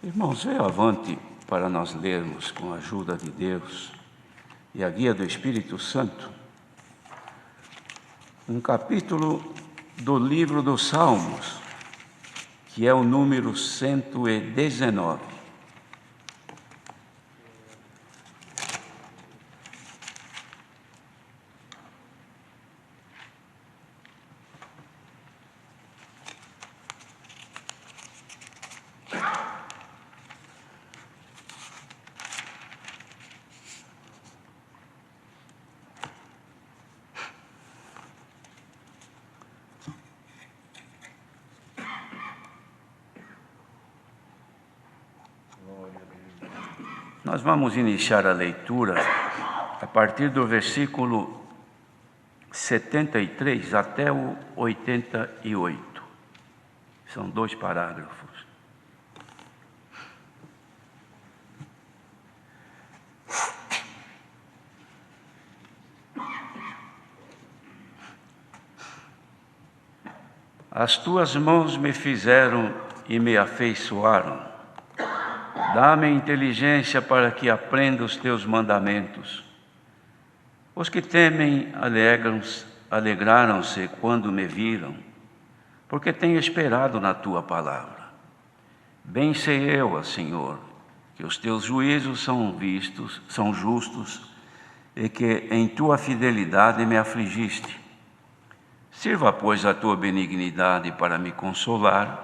Irmãos, veio avante para nós lermos, com a ajuda de Deus e a guia do Espírito Santo, um capítulo do livro dos Salmos, que é o número 119. Nós vamos iniciar a leitura a partir do versículo 73 até o 88. São 2 parágrafos. As tuas mãos me fizeram e me afeiçoaram. Dá-me inteligência para que aprenda os teus mandamentos. Os que temem alegraram-se quando me viram, porque tenho esperado na tua palavra. Bem sei eu, Senhor, que os teus juízos são justos, e que em tua fidelidade me afligiste. Sirva, pois, a tua benignidade para me consolar,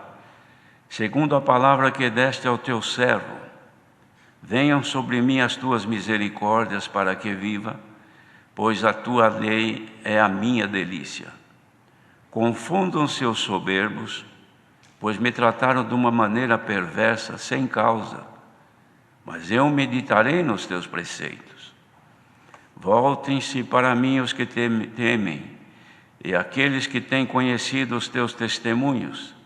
segundo a palavra que deste ao teu servo. Venham sobre mim as tuas misericórdias para que viva, pois a tua lei é a minha delícia. Confundam-se os soberbos, pois me trataram de uma maneira perversa, sem causa. Mas eu meditarei nos teus preceitos. Voltem-se para mim os que temem, e aqueles que têm conhecido os teus testemunhos.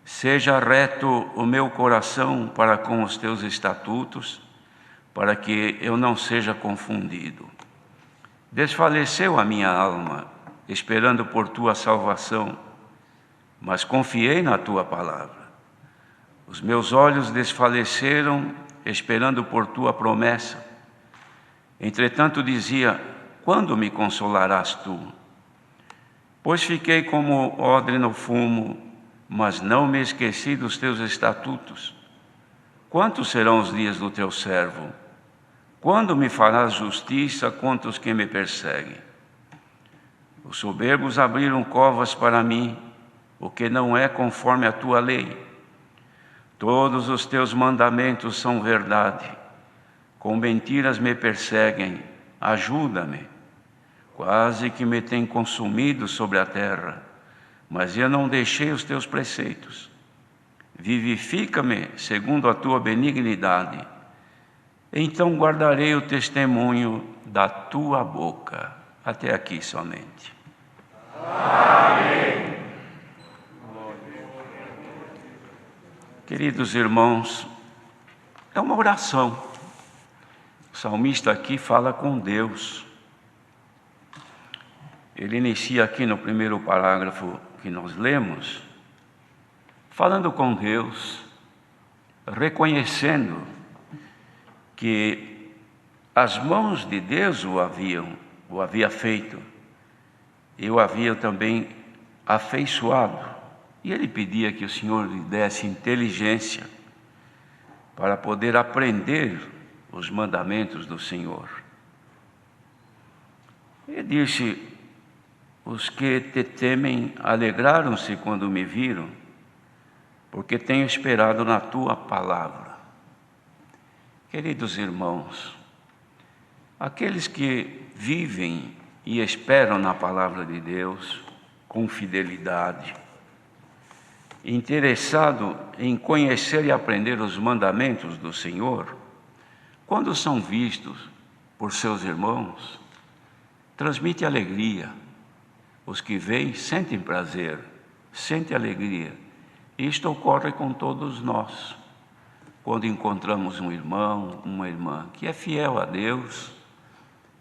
Seja reto o meu coração para com os teus estatutos, para que eu não seja confundido. Desfaleceu a minha alma, esperando por tua salvação, mas confiei na tua palavra. Os meus olhos desfaleceram, esperando por tua promessa. Entretanto dizia: quando me consolarás tu? Pois fiquei como odre no fumo, mas não me esqueci dos teus estatutos. Quantos serão os dias do teu servo? Quando me farás justiça contra os que me perseguem? Os soberbos abriram covas para mim, o que não é conforme a tua lei. Todos os teus mandamentos são verdade. Com mentiras me perseguem, ajuda-me. Quase que me tem consumido sobre a terra, mas eu não deixei os teus preceitos. Vivifica-me segundo a tua benignidade, então guardarei o testemunho da tua boca. Até aqui somente. Amém. Queridos irmãos, é uma oração. O salmista aqui fala com Deus. Ele inicia aqui no primeiro parágrafo que nós lemos, falando com Deus, reconhecendo que as mãos de Deus o havia feito, e o havia também afeiçoado. E ele pedia que o Senhor lhe desse inteligência para poder aprender os mandamentos do Senhor. Ele disse: os que te temem alegraram-se quando me viram, porque tenho esperado na tua palavra. Queridos irmãos, aqueles que vivem e esperam na palavra de Deus com fidelidade, interessado em conhecer e aprender os mandamentos do Senhor, quando são vistos por seus irmãos, transmite alegria. Os que veem sentem prazer, sentem alegria. Isto ocorre com todos nós. Quando encontramos um irmão, uma irmã que é fiel a Deus,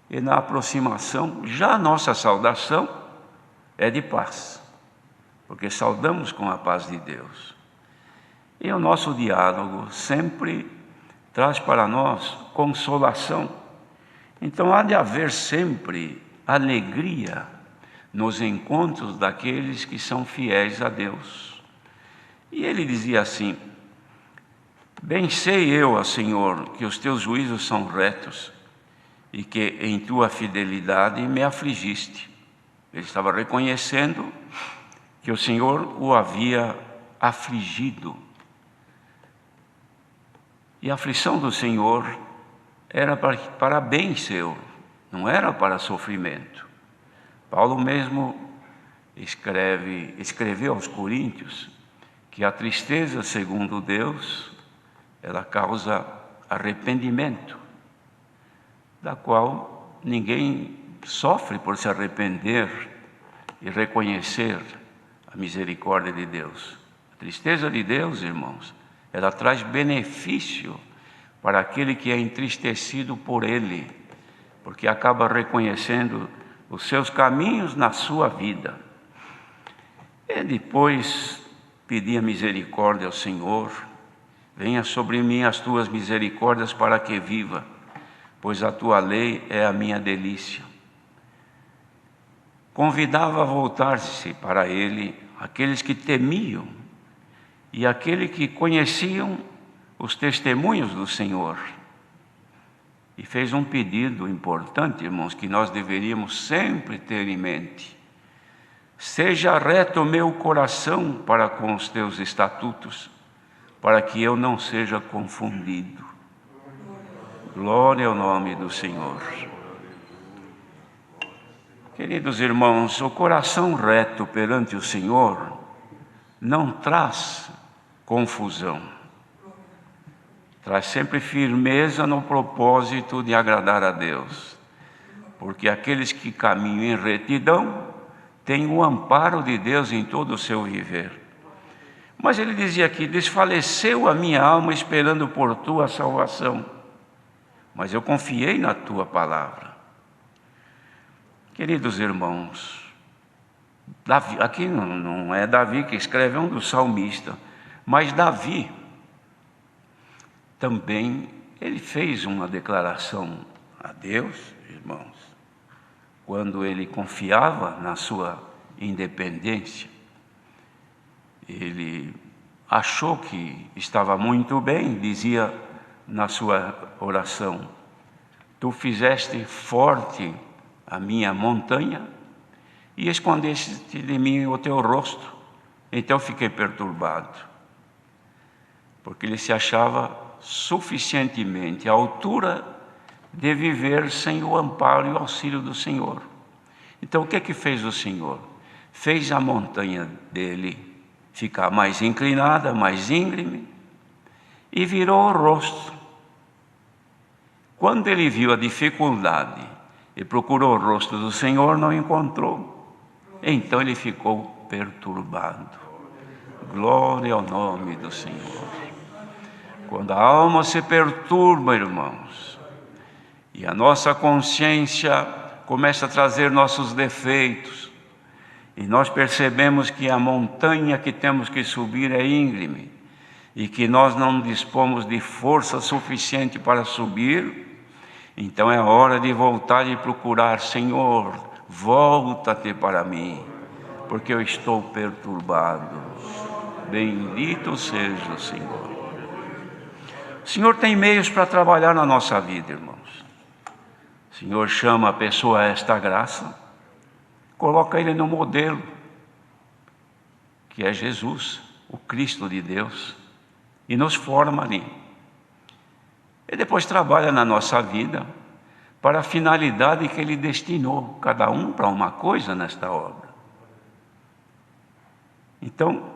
e na aproximação, já a nossa saudação é de paz, porque saudamos com a paz de Deus. E o nosso diálogo sempre traz para nós consolação. Então há de haver sempre alegria nos encontros daqueles que são fiéis a Deus. E ele dizia assim: bem sei eu, ó Senhor, que os teus juízos são retos e que em tua fidelidade me afligiste. Ele estava reconhecendo que o Senhor o havia afligido. E a aflição do Senhor era para bem seu, não era para sofrimento. Paulo mesmo escreveu aos Coríntios que a tristeza, segundo Deus, ela causa arrependimento, da qual ninguém sofre por se arrepender e reconhecer a misericórdia de Deus. A tristeza de Deus, irmãos, ela traz benefício para aquele que é entristecido por Ele, porque acaba reconhecendo os seus caminhos na sua vida. E depois pedia misericórdia ao Senhor: venha sobre mim as tuas misericórdias para que viva, pois a tua lei é a minha delícia. Convidava a voltar-se para Ele aqueles que temiam e aqueles que conheciam os testemunhos do Senhor. E fez um pedido importante, irmãos, que nós deveríamos sempre ter em mente: seja reto o meu coração para com os teus estatutos, para que eu não seja confundido. Glória ao nome do Senhor. Queridos irmãos, o coração reto perante o Senhor não traz confusão. Traz sempre firmeza no propósito de agradar a Deus. Porque aqueles que caminham em retidão têm o amparo de Deus em todo o seu viver. Mas ele dizia aqui: desfaleceu a minha alma esperando por tua salvação, mas eu confiei na tua palavra. Queridos irmãos, Davi, aqui não é Davi que escreve, é um dos salmistas, mas Davi também, ele fez uma declaração a Deus, irmãos, quando ele confiava na sua independência. Ele achou que estava muito bem, dizia na sua oração: tu fizeste forte a minha montanha e escondeste de mim o teu rosto. Então fiquei perturbado, porque ele se achava suficientemente à altura de viver sem o amparo e o auxílio do Senhor. Então o que é que fez o Senhor? Fez a montanha dele ficar mais inclinada, mais íngreme, e virou o rosto. Quando ele viu a dificuldade e procurou o rosto do Senhor, não encontrou. Então ele ficou perturbado. Glória ao nome do Senhor. Quando a alma se perturba, irmãos, e a nossa consciência começa a trazer nossos defeitos, e nós percebemos que a montanha que temos que subir é íngreme, e que nós não dispomos de força suficiente para subir, então é hora de voltar e procurar: Senhor, volta-te para mim, porque eu estou perturbado. Bendito seja o Senhor. O Senhor tem meios para trabalhar na nossa vida, irmãos. O Senhor chama a pessoa a esta graça, coloca ele no modelo, que é Jesus, o Cristo de Deus, e nos forma ali. E depois trabalha na nossa vida para a finalidade que Ele destinou, cada um para uma coisa nesta obra. Então,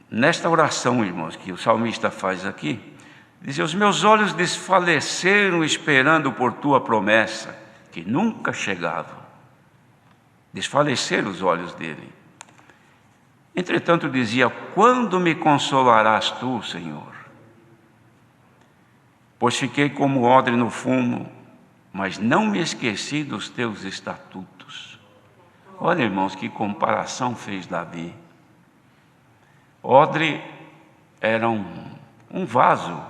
nesta oração, irmãos, que o salmista faz aqui, diz: os meus olhos desfaleceram esperando por tua promessa, que nunca chegava. Desfaleceram os olhos dele. Entretanto, dizia: quando me consolarás tu, Senhor? Pois fiquei como odre no fumo, mas não me esqueci dos teus estatutos. Olha, irmãos, que comparação fez Davi. Odre era um vaso,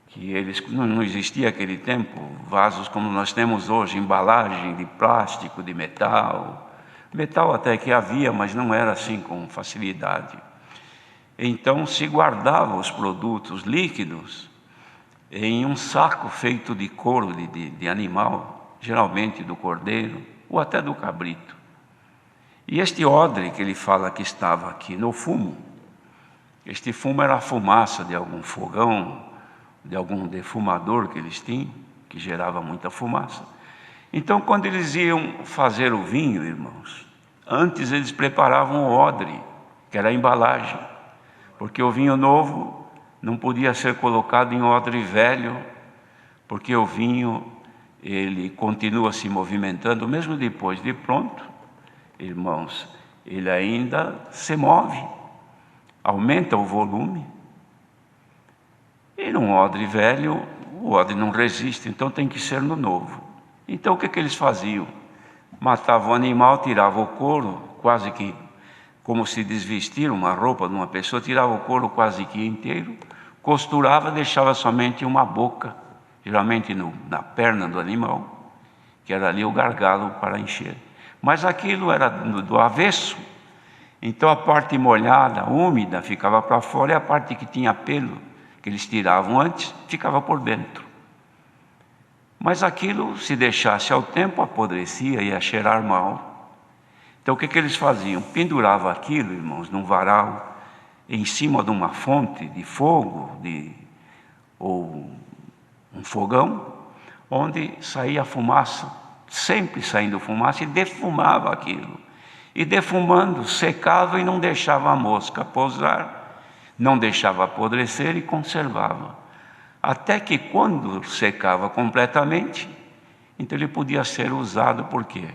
que não existia naquele tempo, vasos como nós temos hoje, embalagem de plástico, de metal. Metal até que havia, mas não era assim com facilidade. Então se guardava os produtos líquidos em um saco feito de couro de animal, geralmente do cordeiro ou até do cabrito. E este odre que ele fala que estava aqui no fumo, este fumo era a fumaça de algum fogão, de algum defumador que eles tinham, que gerava muita fumaça. Então, quando eles iam fazer o vinho, irmãos, antes eles preparavam o odre, que era a embalagem, porque o vinho novo não podia ser colocado em odre velho, porque o vinho, ele continua se movimentando, mesmo depois de pronto, irmãos, ele ainda se move, aumenta o volume. E num odre velho, o odre não resiste, então tem que ser no novo. Então o que eles faziam? Matavam o animal, tiravam o couro, quase que como se desvestir uma roupa de uma pessoa, tirava o couro quase que inteiro, costurava, deixava somente uma boca, geralmente na perna do animal, que era ali o gargalo para encher. Mas aquilo era do avesso, então a parte molhada, úmida, ficava para fora, e a parte que tinha pelo, que eles tiravam antes, ficava por dentro. Mas aquilo, se deixasse ao tempo, apodrecia e ia cheirar mal. Então o que eles faziam? Penduravam aquilo, irmãos, num varal, em cima de uma fonte de fogo, ou um fogão, onde saía fumaça, sempre saindo fumaça, e defumava aquilo. E defumando, secava e não deixava a mosca pousar, não deixava apodrecer e conservava. Até que quando secava completamente, então ele podia ser usado. Por quê?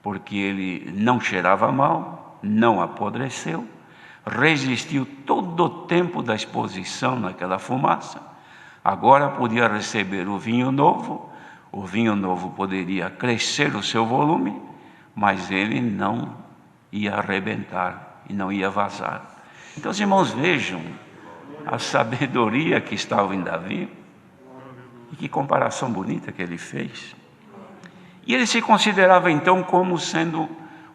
Porque ele não cheirava mal, não apodreceu, resistiu todo o tempo da exposição naquela fumaça. Agora podia receber o vinho novo poderia crescer o seu volume, mas ele não ia arrebentar e não ia vazar. Então, os irmãos, vejam a sabedoria que estava em Davi, e que comparação bonita que ele fez. E ele se considerava então como sendo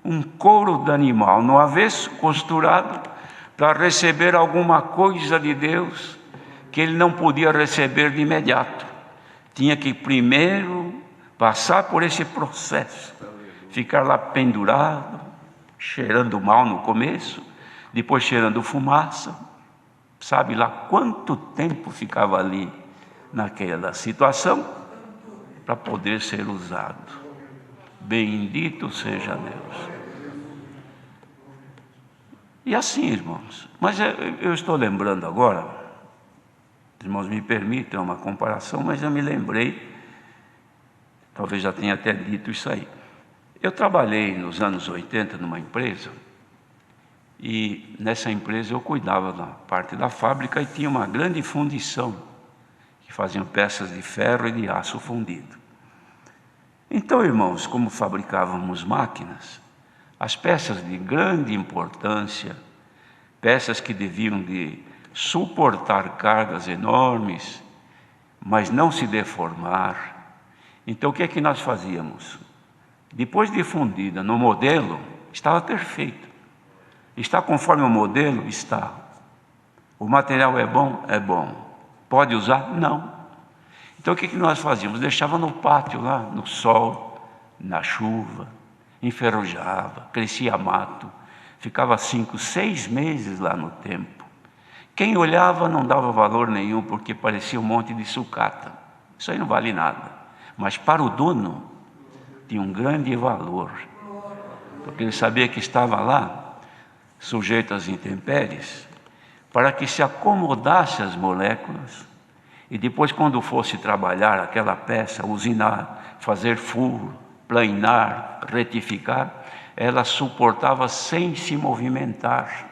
um couro de animal, no avesso, costurado, para receber alguma coisa de Deus, que ele não podia receber de imediato. Tinha que primeiro passar por esse processo, ficar lá pendurado, cheirando mal no começo, depois cheirando fumaça. Sabe lá quanto tempo ficava ali naquela situação para poder ser usado. Bendito seja Deus. E assim, irmãos, mas eu estou lembrando agora, irmãos, me permitam uma comparação, mas eu me lembrei, talvez já tenha até dito isso aí. Eu trabalhei nos anos 80 numa empresa, e nessa empresa eu cuidava da parte da fábrica e tinha uma grande fundição, que faziam peças de ferro e de aço fundido. Então, irmãos, como fabricávamos máquinas, as peças de grande importância, peças que deviam de suportar cargas enormes, mas não se deformar. Então, o que é que nós fazíamos? Depois de fundida no modelo, estava perfeito. Está conforme o modelo? Está. O material é bom? É bom. Pode usar? Não. Então o que nós fazíamos? Deixava no pátio lá, no sol, na chuva, enferrujava, crescia mato, ficava 5, 6 meses lá no tempo. Quem olhava não dava valor nenhum, porque parecia um monte de sucata. Isso aí não vale nada. Mas para o dono, tinha um grande valor, porque ele sabia que estava lá, sujeito às intempéries, para que se acomodasse as moléculas, e depois, quando fosse trabalhar aquela peça, usinar, fazer furo, planar, retificar, ela suportava sem se movimentar,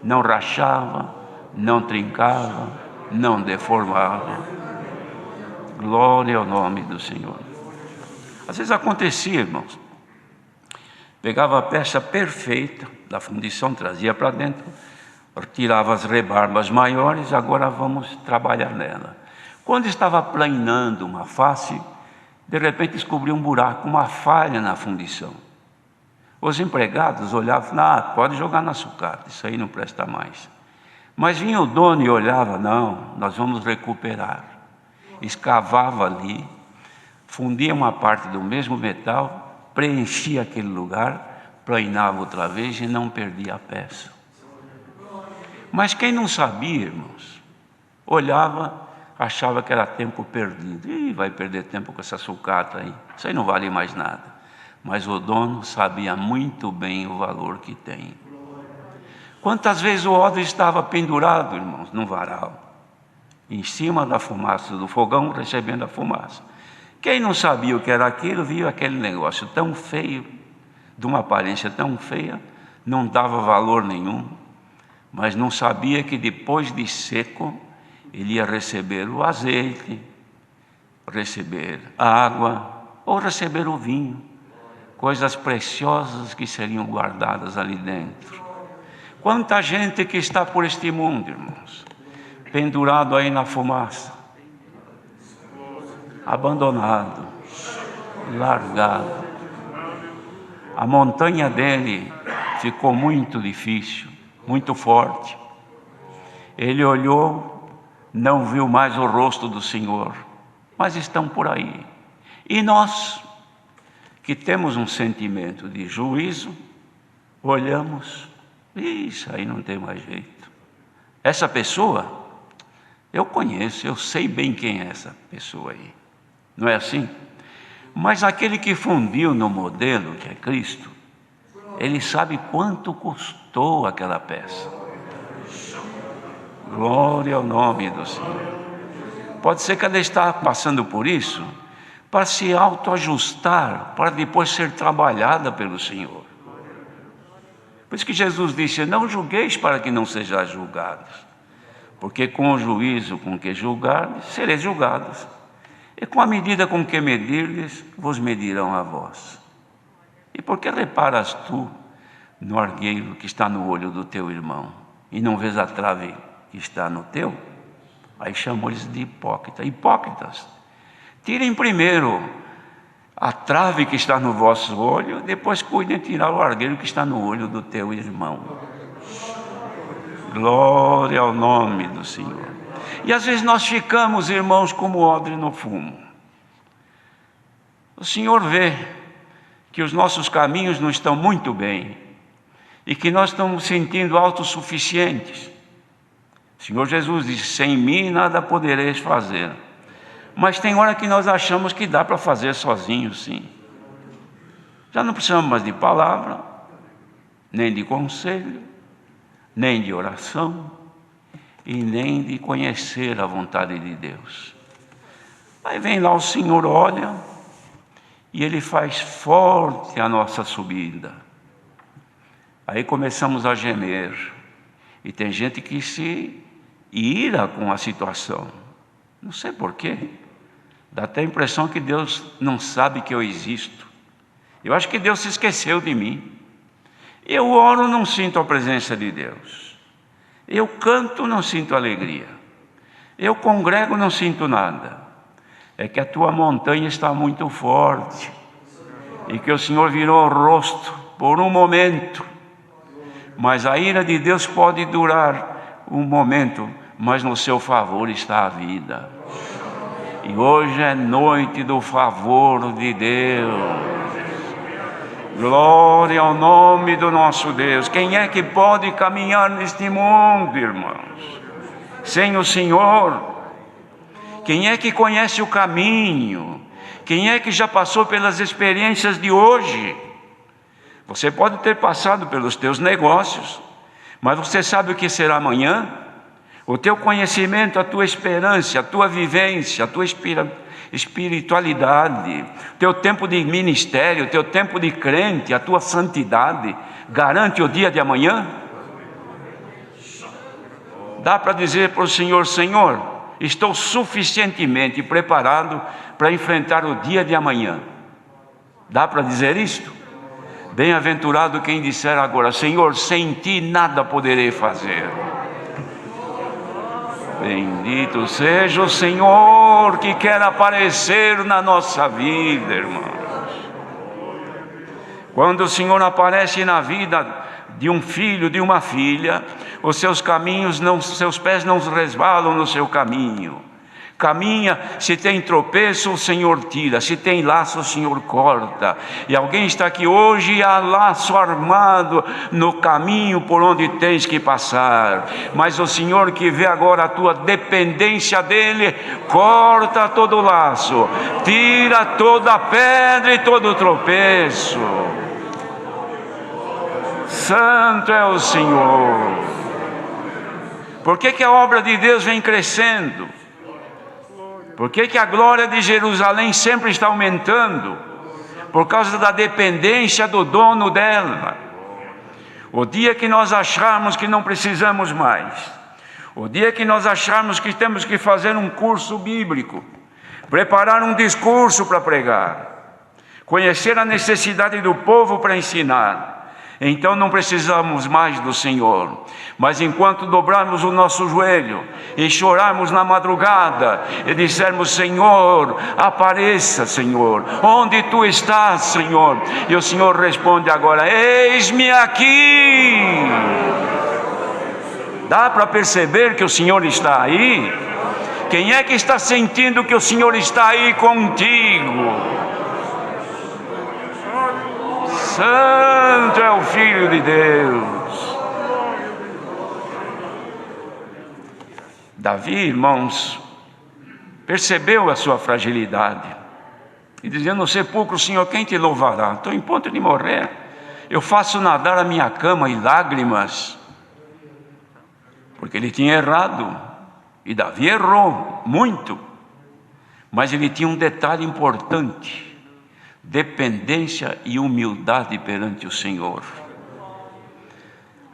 não rachava, não trincava, não deformava. Glória ao nome do Senhor. Às vezes acontecia, irmãos, pegava a peça perfeita da fundição, trazia para dentro, tirava as rebarbas maiores, agora vamos trabalhar nela. Quando estava planando uma face, de repente descobriu um buraco, uma falha na fundição. Os empregados olhavam, pode jogar na sucata, isso aí não presta mais. Mas vinha o dono e olhava, não, nós vamos recuperar. Escavava ali, fundia uma parte do mesmo metal, preenchia aquele lugar, planava outra vez e não perdia a peça. Mas quem não sabia, irmãos, olhava, achava que era tempo perdido. Vai perder tempo com essa sucata aí, isso aí não vale mais nada. Mas o dono sabia muito bem o valor que tem. Quantas vezes o odre estava pendurado, irmãos, num varal, em cima da fumaça do fogão, recebendo a fumaça. Quem não sabia o que era aquilo, viu aquele negócio tão feio, de uma aparência tão feia, não dava valor nenhum, mas não sabia que depois de seco, ele ia receber o azeite, receber a água, ou receber o vinho, coisas preciosas que seriam guardadas ali dentro. Quanta gente que está por este mundo, irmãos, pendurado aí na fumaça, abandonado, largado. A montanha dele ficou muito difícil, muito forte. Ele olhou, não viu mais o rosto do Senhor, mas estão por aí. E nós, que temos um sentimento de juízo, olhamos, isso aí não tem mais jeito. Essa pessoa, eu conheço, eu sei bem quem é essa pessoa aí. Não é assim? Mas aquele que fundiu no modelo, que é Cristo, ele sabe quanto custou aquela peça. Glória ao nome do Senhor. Pode ser que ela está passando por isso para se autoajustar, para depois ser trabalhada pelo Senhor. Por isso que Jesus disse, não julgueis para que não sejais julgados, porque com o juízo com que julgardes, sereis julgados, e com a medida com que medirdes, vos medirão a vós. E por que reparas tu no argueiro que está no olho do teu irmão, e não vês a trave que está no teu? Aí chamou-lhes de hipócritas. Hipócritas, tirem primeiro a trave que está no vosso olho, depois cuidem de tirar o argueiro que está no olho do teu irmão. Glória ao nome do Senhor. E às vezes nós ficamos, irmãos, como odre no fumo. O Senhor vê que os nossos caminhos não estão muito bem e que nós estamos sentindo autossuficientes. O Senhor Jesus disse, sem mim nada podereis fazer. Mas tem hora que nós achamos que dá para fazer sozinho, sim. Já não precisamos mais de palavra, nem de conselho, nem de oração, e nem de conhecer a vontade de Deus. Aí vem lá o Senhor, olha, e Ele faz forte a nossa subida. Aí começamos a gemer, e tem gente que se ira com a situação. Não sei porquê. Dá até a impressão que Deus não sabe que eu existo. Eu acho que Deus se esqueceu de mim. Eu oro, não sinto a presença de Deus. Eu canto, não sinto alegria. Eu congrego, não sinto nada. É que a tua montanha está muito forte. E que o Senhor virou o rosto por um momento. Mas a ira de Deus pode durar um momento, mas no seu favor está a vida. E hoje é noite do favor de Deus. Glória ao nome do nosso Deus. Quem é que pode caminhar neste mundo, irmãos, sem o Senhor? Quem é que conhece o caminho? Quem é que já passou pelas experiências de hoje? Você pode ter passado pelos teus negócios, mas você sabe o que será amanhã? O teu conhecimento, a tua esperança, a tua vivência, a tua espiritualidade, teu tempo de ministério, teu tempo de crente, a tua santidade, garante o dia de amanhã? Dá para dizer para o Senhor, Senhor, estou suficientemente preparado para enfrentar o dia de amanhã. Dá para dizer isto? Bem-aventurado quem disser agora: Senhor, sem ti nada poderei fazer. Bendito seja o Senhor que quer aparecer na nossa vida, irmãos. Quando o Senhor aparece na vida de um filho, de uma filha, os seus pés não resvalam no seu caminho. Caminha, se tem tropeço, o Senhor tira, se tem laço, o Senhor corta. E alguém está aqui hoje e há laço armado no caminho por onde tens que passar, mas o Senhor, que vê agora a tua dependência dEle, corta todo o laço, tira toda a pedra e todo o tropeço. Santo é o Senhor. Por que a obra de Deus vem crescendo? Por que a glória de Jerusalém sempre está aumentando? Por causa da dependência do dono dela. O dia que nós acharmos que não precisamos mais, o dia que nós acharmos que temos que fazer um curso bíblico, preparar um discurso para pregar, conhecer a necessidade do povo para ensinar, então não precisamos mais do Senhor. Mas enquanto dobrarmos o nosso joelho e chorarmos na madrugada e dissermos: Senhor, apareça, Senhor, onde Tu estás, Senhor? E o Senhor responde agora: eis-me aqui. Dá para perceber que o Senhor está aí? Quem é que está sentindo que o Senhor está aí contigo? Santo é o Filho de Deus. Davi, irmãos, percebeu a sua fragilidade e dizia: no sepulcro, Senhor, quem te louvará? Estou em ponto de morrer, eu faço nadar a minha cama em lágrimas. Porque ele tinha errado, e Davi errou muito, mas ele tinha um detalhe importante: dependência e humildade perante o Senhor.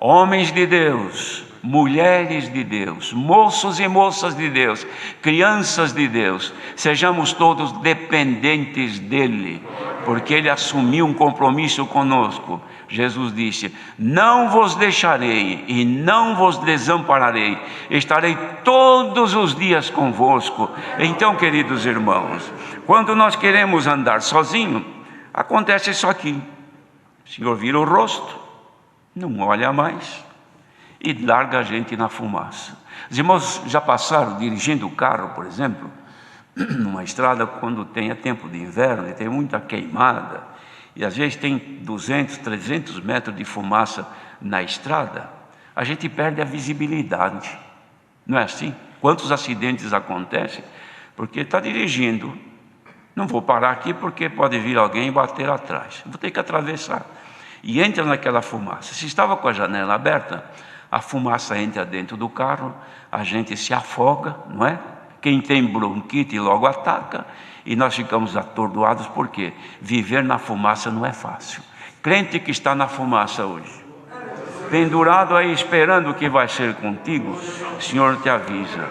Homens de Deus, mulheres de Deus, moços e moças de Deus, crianças de Deus, sejamos todos dependentes dEle, porque Ele assumiu um compromisso conosco. Jesus disse: não vos deixarei e não vos desampararei, estarei todos os dias convosco. Então, queridos irmãos, quando nós queremos andar sozinho, acontece isso aqui: o Senhor vira o rosto, não olha mais e larga a gente na fumaça. Os irmãos já passaram dirigindo o carro, por exemplo, numa estrada, quando tem tempo de inverno e tem muita queimada, e às vezes tem 200, 300 metros de fumaça na estrada, a gente perde a visibilidade, não é assim? Quantos acidentes acontecem? Porque está dirigindo, não vou parar aqui porque pode vir alguém e bater atrás, vou ter que atravessar, e entra naquela fumaça. Se estava com a janela aberta, a fumaça entra dentro do carro, a gente se afoga, não é? Quem tem bronquite logo ataca, e nós ficamos atordoados, porque viver na fumaça não é fácil. Crente que está na fumaça hoje, pendurado aí esperando o que vai ser contigo, o Senhor te avisa: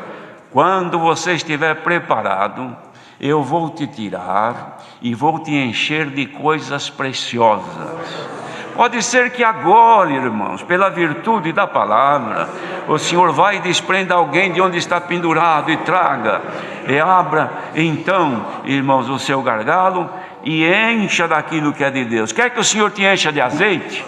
quando você estiver preparado, eu vou te tirar e vou te encher de coisas preciosas. Pode ser que agora, irmãos, pela virtude da palavra, o Senhor vai e desprenda alguém de onde está pendurado e traga, e abra então, irmãos, o seu gargalo e encha daquilo que é de Deus. Quer que o Senhor te encha de azeite?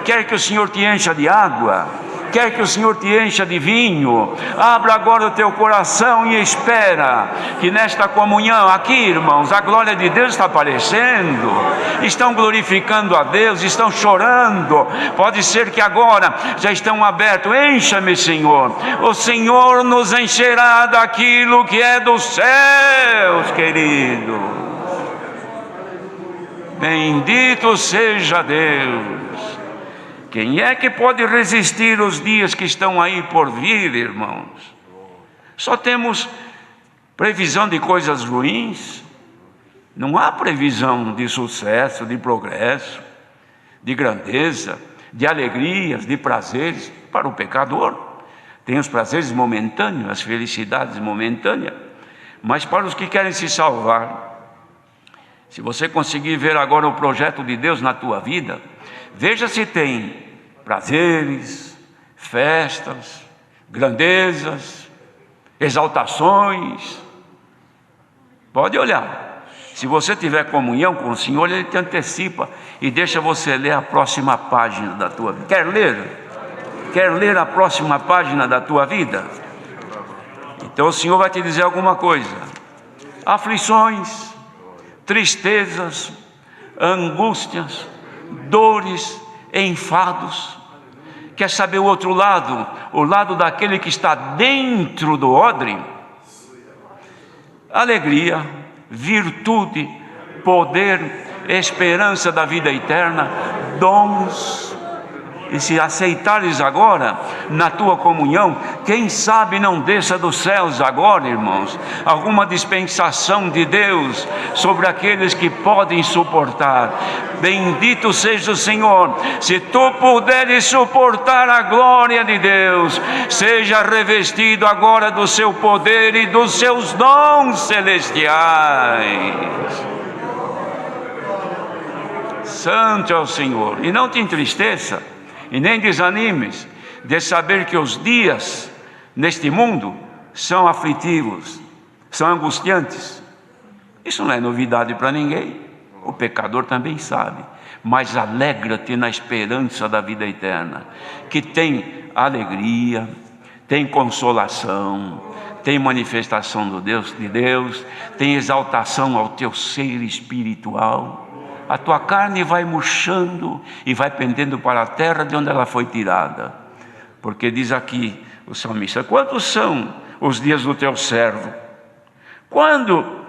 Quer que o Senhor te encha de água? Quer que o Senhor te encha de vinho? Abra agora o teu coração e espera que nesta comunhão aqui, irmãos, a glória de Deus está aparecendo, estão glorificando a Deus, estão chorando. Pode ser que agora já estão abertos: encha-me, Senhor. O Senhor nos encherá daquilo que é dos céus, querido. Bendito seja Deus. Quem é que pode resistir os dias que estão aí por vir, irmãos? Só temos previsão de coisas ruins, não há previsão de sucesso, de progresso, de grandeza, de alegrias, de prazeres para o pecador. Tem os prazeres momentâneos, as felicidades momentâneas, mas para os que querem se salvar, Se você conseguir ver agora o projeto de Deus na tua vida, veja se tem prazeres, festas, grandezas, exaltações. Pode olhar. Se você tiver comunhão com o Senhor, Ele te antecipa e deixa você ler a próxima página da tua vida. Quer ler? Quer ler a próxima página da tua vida? Então o Senhor vai te dizer alguma coisa. Aflições, tristezas, angústias, dores, enfados. Quer saber o outro lado? O lado daquele que está dentro do odre? Alegria, virtude, poder, esperança da vida eterna, dons. E se aceitares agora na tua comunhão, quem sabe não desça dos céus agora, irmãos, alguma dispensação de Deus sobre aqueles que podem suportar. Bendito seja o Senhor. Se tu puderes suportar a glória de Deus, seja revestido agora do seu poder e dos seus dons celestiais. Santo é o Senhor. E não te entristeça e nem desanimes de saber que os dias neste mundo são aflitivos, são angustiantes. Isso não é novidade para ninguém, o pecador também sabe. Mas alegra-te na esperança da vida eterna, que tem alegria, tem consolação, tem manifestação de Deus, tem exaltação ao teu ser espiritual. A tua carne vai murchando e vai pendendo para a terra de onde ela foi tirada. Porque diz aqui o salmista: quantos são os dias do teu servo? Quando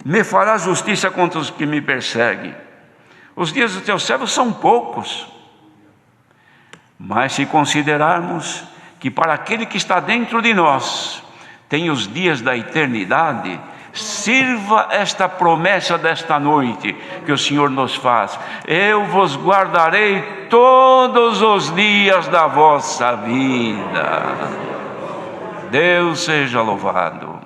me farás justiça contra os que me perseguem? Os dias do teu servo são poucos. Mas se considerarmos que para aquele que está dentro de nós tem os dias da eternidade, sirva esta promessa desta noite que o Senhor nos faz: eu vos guardarei todos os dias da vossa vida. Deus seja louvado.